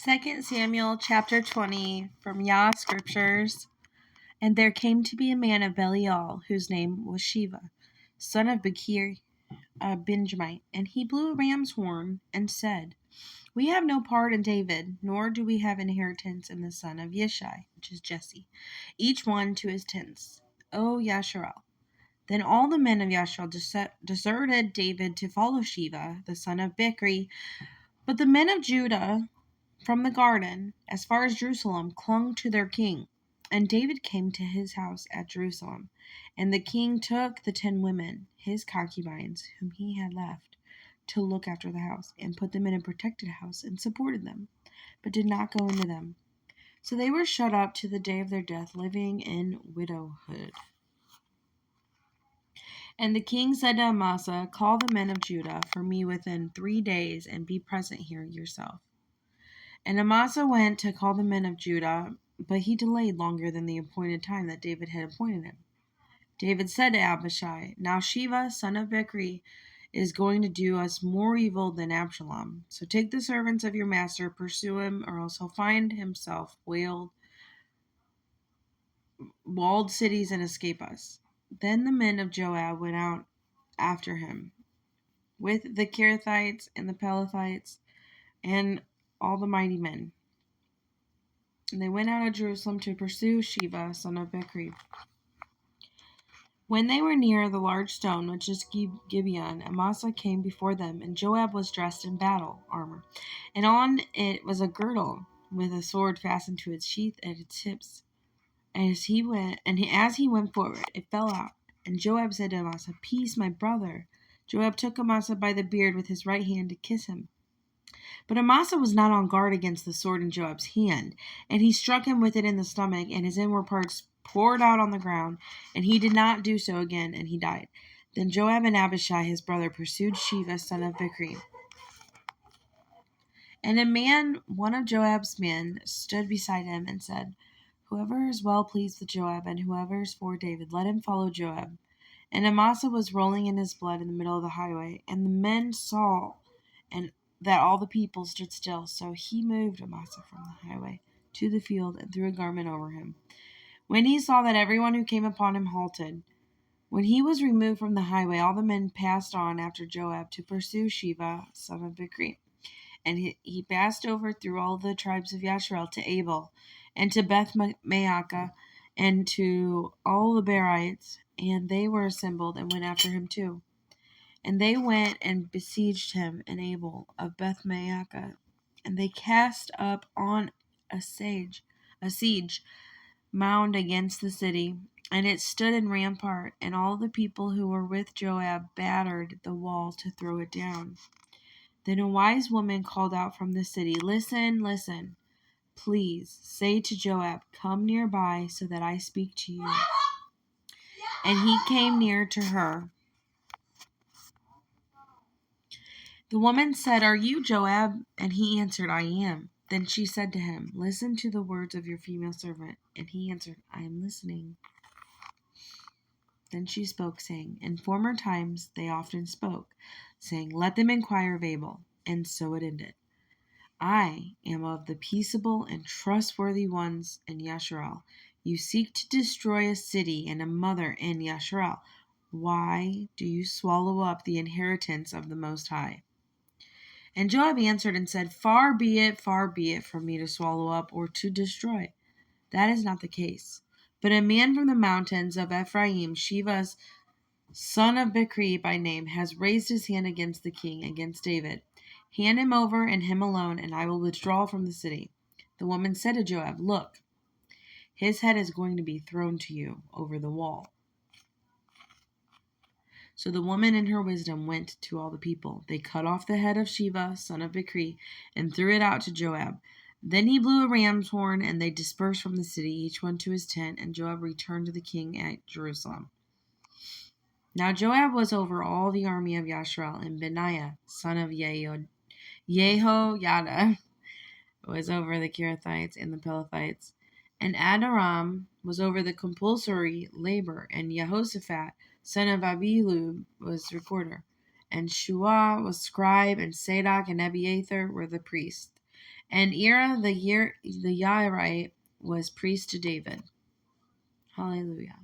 2 Samuel chapter 20 from Yah Scriptures. And there came to be a man of Belial, whose name was Sheva, son of Becher, a Benjamite. And he blew a ram's horn and said, We have no part in David, nor do we have inheritance in the son of Yishai, which is Jesse, each one to his tents. O Yasharel. Then all the men of Yasharel deserted David to follow Sheva, the son of Bichri. But the men of Judah from the garden, as far as Jerusalem, clung to their king. And David came to his house at Jerusalem. And the king took the 10 women, his concubines, whom he had left, to look after the house, and put them in a protected house, and supported them, but did not go into them. So they were shut up to the day of their death, living in widowhood. And the king said to Amasa, Call the men of Judah for me within 3 days, and be present here yourself. And Amasa went to call the men of Judah, but he delayed longer than the appointed time that David had appointed him. David said to Abishai, Now Sheva, son of Bichri, is going to do us more evil than Absalom. So take the servants of your master, pursue him, or else he'll find himself walled cities and escape us. Then the men of Joab went out after him, with the Kerethites and the Pelethites and all the mighty men. And they went out of Jerusalem to pursue Sheva, son of Bichri. When they were near the large stone, which is Gibeon, Amasa came before them, and Joab was dressed in battle armor, and on it was a girdle with a sword fastened to its sheath at its hips. As he went forward, it fell out. And Joab said to Amasa, Peace, my brother. Joab took Amasa by the beard with his right hand to kiss him. But Amasa was not on guard against the sword in Joab's hand, and he struck him with it in the stomach, and his inward parts poured out on the ground, and he did not do so again, and he died. Then Joab and Abishai his brother pursued Sheva, son of Bichri. And one of Joab's men, stood beside him and said, Whoever is well pleased with Joab, and whoever is for David, let him follow Joab. And Amasa was rolling in his blood in the middle of the highway, and the men saw and that all the people stood still. So he moved Amasa from the highway to the field and threw a garment over him. When he saw that everyone who came upon him halted, when he was removed from the highway, all the men passed on after Joab to pursue Sheva, son of Bichri. And he passed over through all the tribes of Yasharel to Abel, and to Beth Maacah, and to all the Berites, and they were assembled and went after him too. And they went and besieged him in Abel of Beth Maacah, and they cast up on a siege mound against the city, and it stood in rampart, and all the people who were with Joab battered the wall to throw it down. Then a wise woman called out from the city, Listen, listen, please say to Joab, Come nearby so that I speak to you. And he came near to her. The woman said, Are you Joab? And he answered, I am. Then she said to him, Listen to the words of your female servant. And he answered, I am listening. Then she spoke, saying, In former times they often spoke, saying, Let them inquire of Abel. And so it ended. I am of the peaceable and trustworthy ones in Yasharel. You seek to destroy a city and a mother in Yasharel. Why do you swallow up the inheritance of the Most High? And Joab answered and said, far be it from me to swallow up or to destroy. That is not the case. But a man from the mountains of Ephraim, Sheva, son of Bichri by name, has raised his hand against the king, against David. Hand him over and him alone, and I will withdraw from the city. The woman said to Joab, Look, his head is going to be thrown to you over the wall. So the woman in her wisdom went to all the people. They cut off the head of Sheva, son of Bichri, and threw it out to Joab. Then he blew a ram's horn, and they dispersed from the city, each one to his tent, and Joab returned to the king at Jerusalem. Now Joab was over all the army of Yasharel, and Benaiah, son of Jehoiada, was over the Kerethites and the Pelethites. And Adoram was over the compulsory labor, and Jehoshaphat, son of Abihud, was recorder. And Shua was scribe, and Zadok and Abiathar were the priests. And the Yairite was priest to David. Hallelujah.